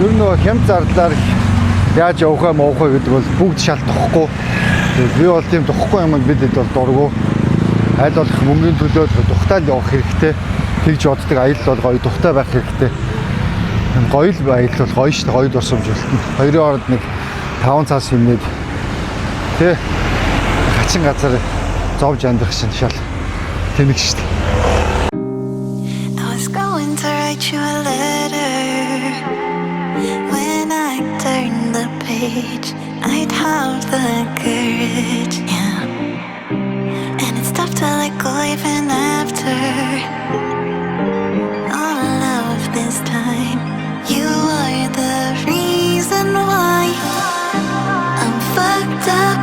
Ер нь хямд зардлаар яаж явах вэ моох вэ гэдэг бол бүгд шал тохгүй. Би бол тийм тохгүй юм бидэд бол дургу. Аль болох мөнгөний төлөө тухтаал явах хэрэгтэй. Тэгж боддог аялал бол гоё тухтай байх хэрэгтэй. Гоё л аялал бол гоё шүү дээ. Гоё дурсамжлалт. Хоёрын хооронд нэг 5 цаас хэмнээд тэ хачин газар зовж амьдрах шин шал тэнэг шүү дээ. You a letter. When I turn the page, I'd have the courage, yeah. And it's tough to let go even after all of this time. You are the reason why I'm fucked up,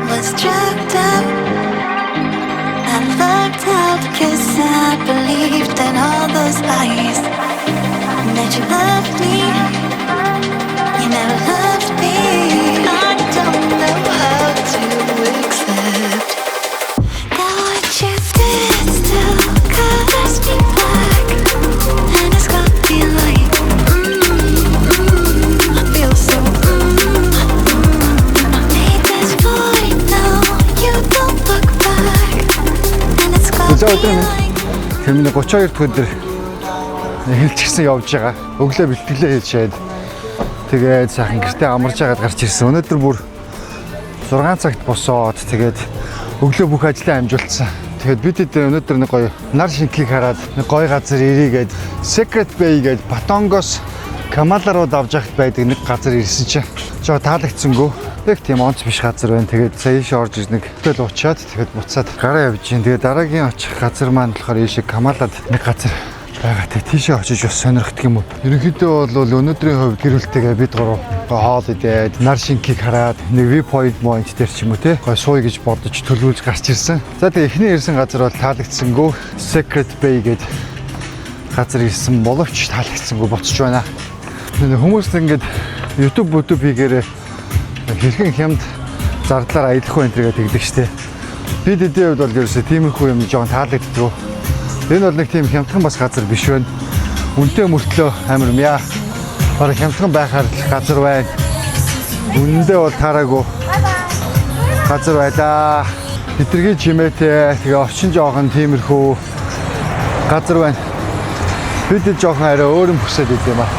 was drugged up. I lucked out 'cause I believed in all those lies. That you loved me, you never loved me. I don't know how to accept that what you did still colors me black. And it's got me like, I feel so, I made this void, now you don't look back. За өдөр минь 32 дахь өдөр хэлчихсэн явж байгаа. Өглөө бэлтгэлээ хийж шээд тэгээд сайхан гэртээ амарч агаад гарч ирсэн. Өнөөдөр бүр 6 цагт босоод тэгээд өглөө бүх ажлаа амжуулсан. Тэгээд бид өнөөдөр нэг гоё нар шинхийг хараад нэг гоё газар ирээгээд Secret Bay гээд Батонгоос Камала руу давж явахд байдаг нэг газар ирсэн чинь жоо таалагдсангүй. Тэг тийм онц биш газар байна. Тэгээд сая ийш орж ир нэг хөтөл уучаад тэгээд буцаад гараа явж гин. Тэгээд дараагийн очих газар маань болохоор ийшээ Камалад нэг газар байгаа. Тэгээд тийшээ очиж бас сонирхдаг юм уу. Ерөнхийдөө бол өнөөдрийн хувьд гэр бүлтэйгээ бид гурав хоол идээд нар шинхийг хараад нэг viewpoint дээр ч юм уу те гой сууя гэж бодож төлөвлөж гарч ирсэн. За тэгээд эхний ирсэн газар бол таалагдсангүй. Secret Bay гээд газар ирсэн боловч таалагдсангүй буцаж байна. Хүмүүс ингээд YouTube хийгээрээ хэрхэн хямд зардлаар аялах вэ энэгээ тэгдэг штэ. Бид эдийн хувьд бол ерөөсөө тиймэрхүү юм жоохон таалагддаг. Энэ бол нэг тийм хямдхан бас газар биш байна. Үнтэй мөртлөө амар мяа. Бараг хямдхан байхаар газар байна. Үнэндээ бол таараагүй газар байлаа. Хитргийн чимээтэй тэгээ орчин жоохон тиймэрхүү газар байна. Бид жоохон арай өөр юм хүсэж байд юм аа.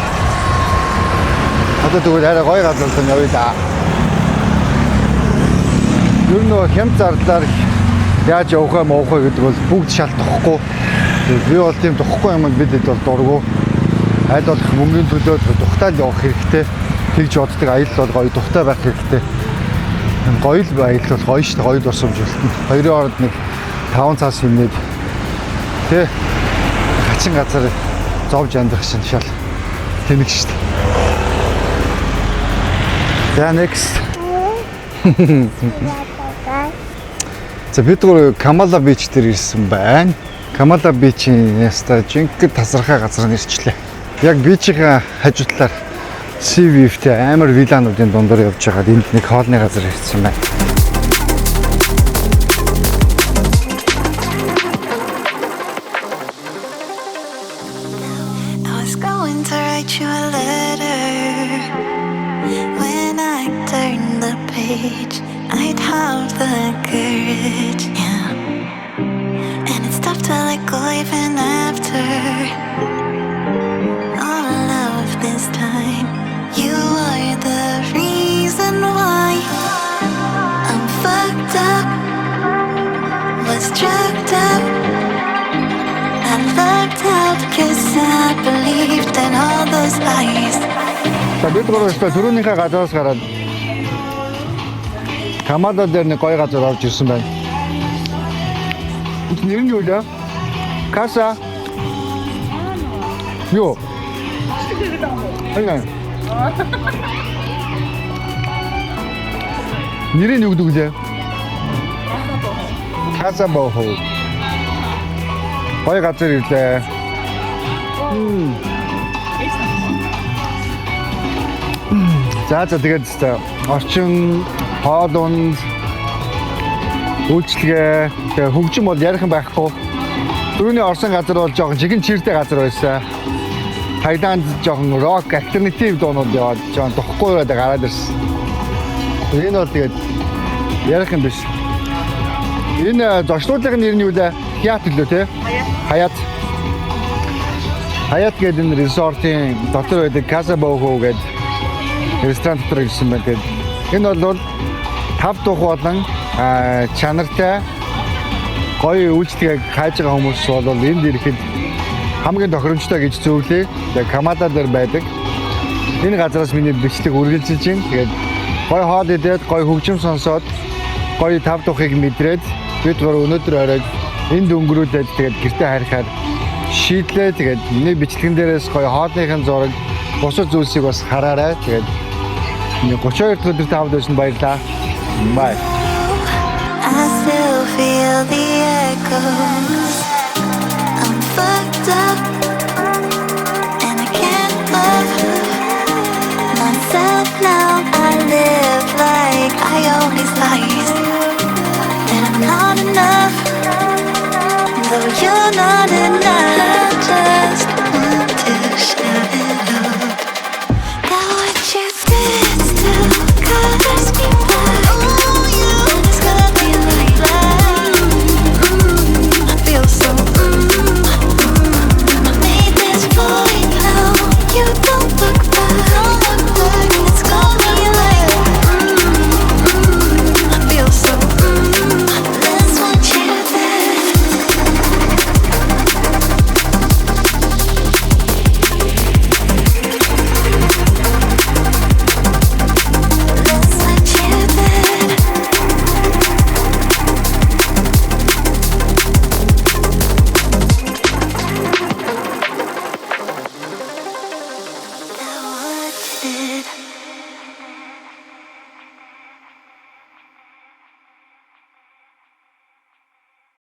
Одоо тэгвэл арай гоё газар л явъя да. Ер нь хямд зардлаар яаж явах вэ моох вэ гэдэг бол бүгд шал тохгүй. Би бол тийм тохгүй юм бидэд бол дургу. Аль болох мөнгөний төлөө тухтаал явах хэрэгтэй. Тэгж боддог аялал бол гоё тухтай байх хэрэгтэй. Гоё л аялал бол гоё шүү дээ. Гоё дурсамжлалт. Хоёрын хооронд нэг 5 цаас хэмнээд тэ хачин газар зовж амьдрах шин шал тэнэг шүү дээ. За next. За бид гурав Камала бич дээр ирсэн байна. Камала бичийн яста жинхэнэ тасархай газар нэрчлээ. Яг бичийн хажуу талаар Sea View-тэй амар виллануудын дундор явж байгаад энд нэг хоолны газар ирсэн байна. I'd have the courage, yeah. And it's tough to let go even after all of this time. You are the reason why I'm fucked up, was drugged up. I lucked out 'cause I believed in all those lies. За бид гурав түрүүнийхээ газраас гараад Камала дээр нэг гоё газар орж ирсэн байна. Нэр нь юу вэ? Каса. Юу? Аяа. Нэр нь юу гэдэг вэ? Каса бохо. Гоё газар ирлээ. За тэгээд орчин хоол унд үйлчлэгээ тэгээ хөгжим бол ярихан байхгүй. Түрүүний орсон газар бол жоохон жигэн чиртэй газар байсан. Тайланд жоохон рок альтернатив дуунууд яваад жоохон тохгүй байгаад гараад ирсэн. Энэ бол тэгээд ярих юм биш. Энэ зочдлуудын нэр нь юу вэ? Хят лөө те? Хаят. Хаят гэдэг энэ resort-ийн дотор байдаг Casa Boho гэдэг ресторан дотор ирсэн байна. Тэгээд энэ бол 5 дух болон чанартай гоё үйлчлэгийг хайж байгаа хүмүүс бол энд ирэхэд хамгийн тохиромжтой гэж зөвлөе. Тэгээд Камада дээр байдаг. Энэ газраас миний бичлэг үргэлжилж байна. Тэгээд гоё хоол идээд, гоё хөгжим сонсоод, гоё 5 духыг мэдрээд бид гур өнөөдөр оройг энд өнгөрүүлээд тэгээд гэртээ харихаар шийдлээ. Тэгээд миний бичлэгэн дээрээс гоё хоолныхын зураг, бусад зүйлсийг бас хараарай. Тэгээд 32 дахь өдөрт тавд байсан баярлаа. Bye. I still feel the echoes. I'm fucked up, and I can't love myself now. I live like I always lies, and I'm not enough. Though you're not enough, I just want to shout it out. Got what you did still colors me black. And it's gonna be like that. I feel so I made this void now. You don't look back. And it's gonna be like that. I feel so that's what you did. That's what you did. That what you did.